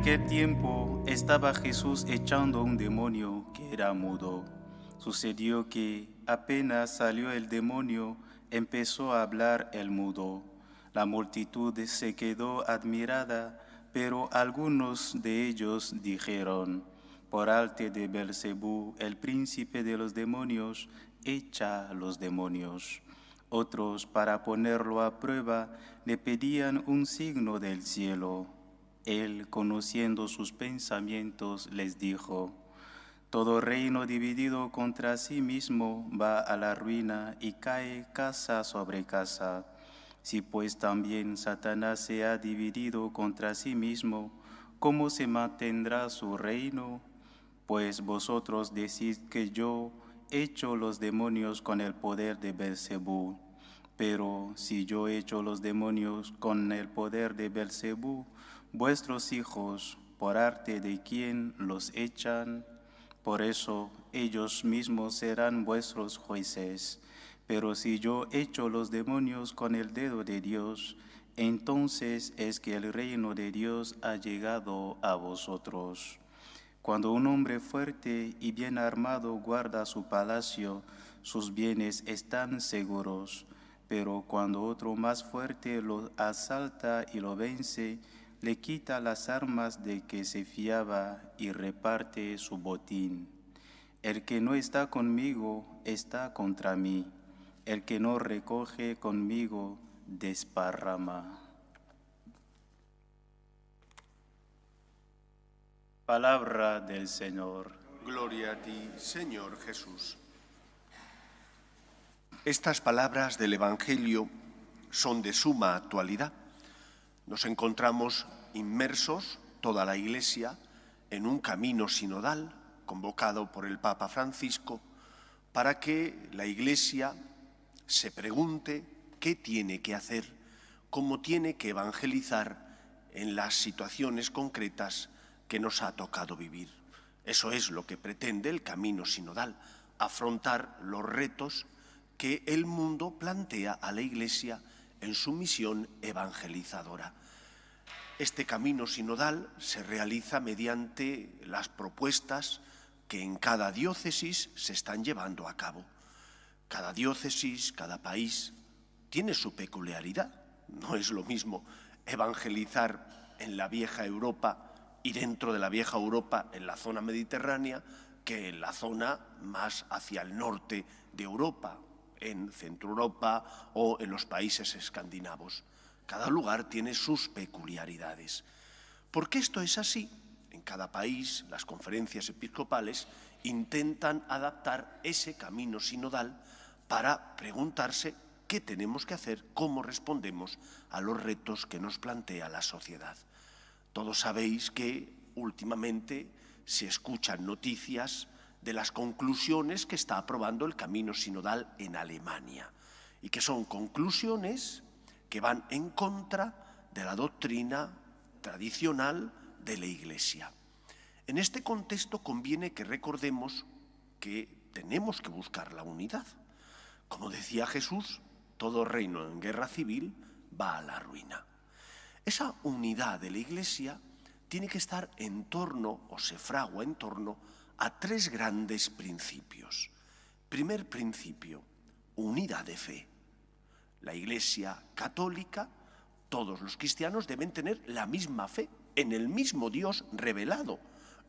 aquel tiempo estaba Jesús echando un demonio que era mudo. Sucedió que apenas salió el demonio, empezó a hablar el mudo. La multitud se quedó admirada, pero algunos de ellos dijeron: por arte de Belcebú, el príncipe de los demonios, echa los demonios. Otros, para ponerlo a prueba, le pedían un signo del cielo. Él, conociendo sus pensamientos, les dijo: todo reino dividido contra sí mismo va a la ruina y cae casa sobre casa. Si pues también Satanás se ha dividido contra sí mismo, ¿cómo se mantendrá su reino? Pues vosotros decís que yo echo los demonios con el poder de Belcebú. Pero si yo echo los demonios con el poder de Belcebú, vuestros hijos, ¿por arte de quién los echan? Por eso ellos mismos serán vuestros jueces. Pero si yo echo los demonios con el dedo de Dios, entonces es que el reino de Dios ha llegado a vosotros. Cuando un hombre fuerte y bien armado guarda su palacio, sus bienes están seguros. Pero cuando otro más fuerte lo asalta y lo vence, le quita las armas de que se fiaba y reparte su botín. El que no está conmigo está contra mí. El que no recoge conmigo desparrama. Palabra del Señor. Gloria a ti, Señor Jesús. Estas palabras del Evangelio son de suma actualidad. Nos encontramos inmersos, toda la Iglesia, en un camino sinodal convocado por el Papa Francisco para que la Iglesia se pregunte qué tiene que hacer, cómo tiene que evangelizar en las situaciones concretas que nos ha tocado vivir. Eso es lo que pretende el camino sinodal, afrontar los retos que el mundo plantea a la Iglesia en su misión evangelizadora. Este camino sinodal se realiza mediante las propuestas que en cada diócesis se están llevando a cabo. Cada diócesis, cada país tiene su peculiaridad. No es lo mismo evangelizar en la vieja Europa y dentro de la vieja Europa en la zona mediterránea que en la zona más hacia el norte de Europa, en Centro Europa o en los países escandinavos. Cada lugar tiene sus peculiaridades. ¿Por qué esto es así? En cada país las conferencias episcopales intentan adaptar ese camino sinodal para preguntarse qué tenemos que hacer, cómo respondemos a los retos que nos plantea la sociedad. Todos sabéis que últimamente se escuchan noticias de las conclusiones que está aprobando el camino sinodal en Alemania y que son conclusiones que van en contra de la doctrina tradicional de la Iglesia. En este contexto conviene que recordemos que tenemos que buscar la unidad. Como decía Jesús, todo reino en guerra civil va a la ruina. Esa unidad de la Iglesia tiene que estar en torno, o se fragua en torno, a tres grandes principios. Primer principio, unidad de fe. La Iglesia católica, todos los cristianos deben tener la misma fe en el mismo Dios revelado.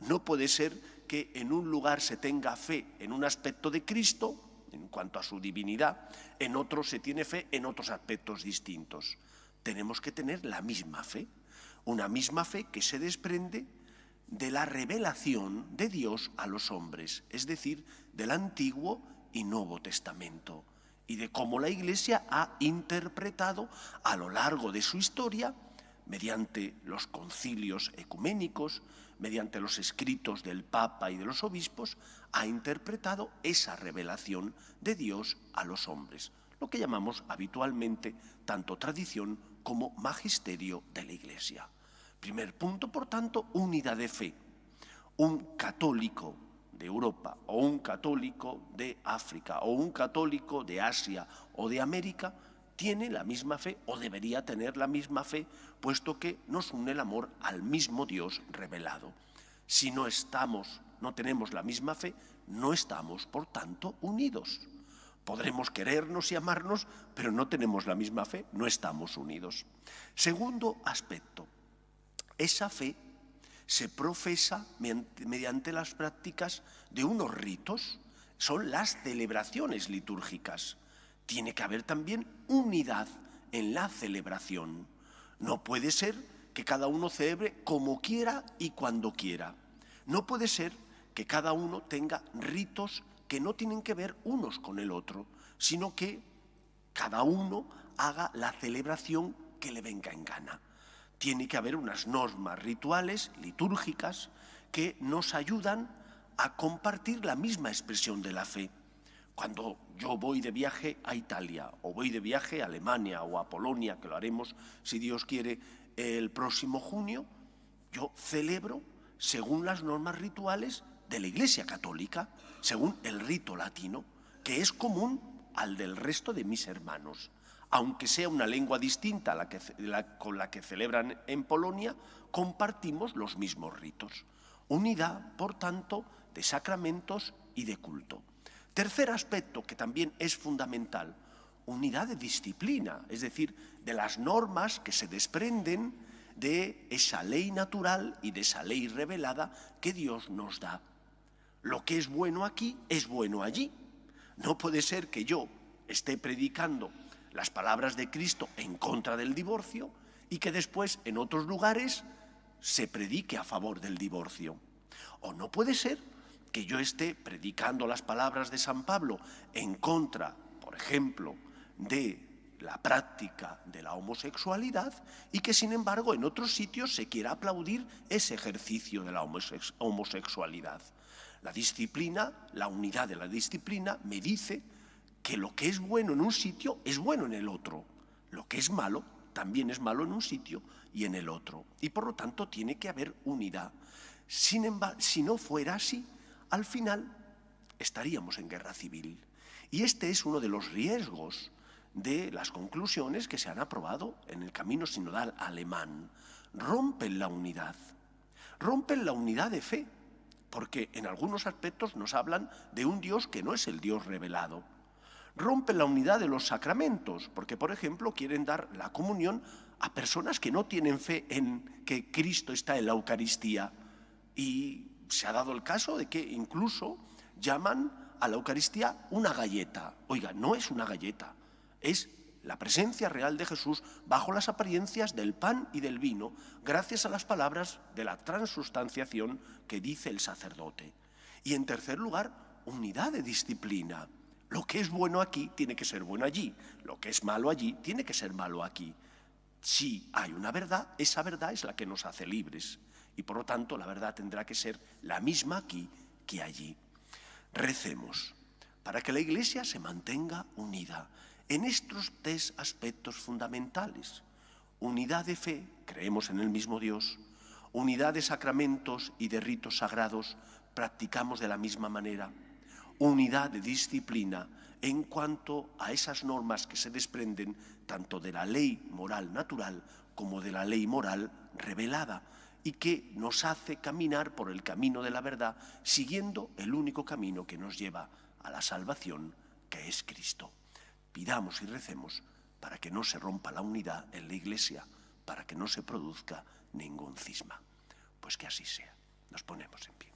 No puede ser que en un lugar se tenga fe en un aspecto de Cristo, en cuanto a su divinidad, en otro se tiene fe en otros aspectos distintos. Tenemos que tener la misma fe, una misma fe que se desprende de la revelación de Dios a los hombres, es decir, del Antiguo y Nuevo Testamento, y de cómo la Iglesia ha interpretado a lo largo de su historia, mediante los concilios ecuménicos, mediante los escritos del Papa y de los obispos, ha interpretado esa revelación de Dios a los hombres, lo que llamamos habitualmente tanto tradición como magisterio de la Iglesia. Primer punto, por tanto, unidad de fe. Un católico de Europa o un católico de África o un católico de Asia o de América tiene la misma fe o debería tener la misma fe, puesto que nos une el amor al mismo Dios revelado. Si no tenemos la misma fe, no estamos, por tanto, unidos. Podremos querernos y amarnos, pero no tenemos la misma fe, no estamos unidos. Segundo aspecto, esa fe se profesa mediante las prácticas de unos ritos, son las celebraciones litúrgicas. Tiene que haber también unidad en la celebración. No puede ser que cada uno celebre como quiera y cuando quiera. No puede ser que cada uno tenga ritos que no tienen que ver unos con el otro, sino que cada uno haga la celebración que le venga en gana. Tiene que haber unas normas rituales, litúrgicas, que nos ayudan a compartir la misma expresión de la fe. Cuando yo voy de viaje a Italia, o voy de viaje a Alemania o a Polonia, que lo haremos, si Dios quiere, el próximo junio, yo celebro según las normas rituales de la Iglesia Católica, según el rito latino, que es común al del resto de mis hermanos. Aunque sea una lengua distinta con la que celebran en Polonia, compartimos los mismos ritos. Unidad, por tanto, de sacramentos y de culto. Tercer aspecto, que también es fundamental, unidad de disciplina, es decir, de las normas que se desprenden de esa ley natural y de esa ley revelada que Dios nos da. Lo que es bueno aquí es bueno allí. No puede ser que yo esté predicando las palabras de Cristo en contra del divorcio y que después en otros lugares se predique a favor del divorcio. O no puede ser que yo esté predicando las palabras de San Pablo en contra, por ejemplo, de la práctica de la homosexualidad y que, sin embargo, en otros sitios se quiera aplaudir ese ejercicio de la homosexualidad. La disciplina, la unidad de la disciplina, me dice que lo que es bueno en un sitio es bueno en el otro. Lo que es malo también es malo en un sitio y en el otro. Y por lo tanto tiene que haber unidad. Sin embargo, si no fuera así, al final estaríamos en guerra civil. Y este es uno de los riesgos de las conclusiones que se han aprobado en el camino sinodal alemán. Rompen la unidad de fe, porque en algunos aspectos nos hablan de un Dios que no es el Dios revelado. Rompen la unidad de los sacramentos, porque, por ejemplo, quieren dar la comunión a personas que no tienen fe en que Cristo está en la Eucaristía. Y se ha dado el caso de que incluso llaman a la Eucaristía una galleta. Oiga, no es una galleta, es la presencia real de Jesús bajo las apariencias del pan y del vino, gracias a las palabras de la transustanciación que dice el sacerdote. Y en tercer lugar, unidad de disciplina. Lo que es bueno aquí tiene que ser bueno allí, lo que es malo allí tiene que ser malo aquí. Si hay una verdad, esa verdad es la que nos hace libres. Y por lo tanto la verdad tendrá que ser la misma aquí que allí. Recemos para que la Iglesia se mantenga unida en estos tres aspectos fundamentales. Unidad de fe, creemos en el mismo Dios. Unidad de sacramentos y de ritos sagrados, practicamos de la misma manera. Unidad de disciplina en cuanto a esas normas que se desprenden tanto de la ley moral natural como de la ley moral revelada, y que nos hace caminar por el camino de la verdad, siguiendo el único camino que nos lleva a la salvación, que es Cristo. Pidamos y recemos para que no se rompa la unidad en la Iglesia, para que no se produzca ningún cisma. Pues que así sea. Nos ponemos en pie.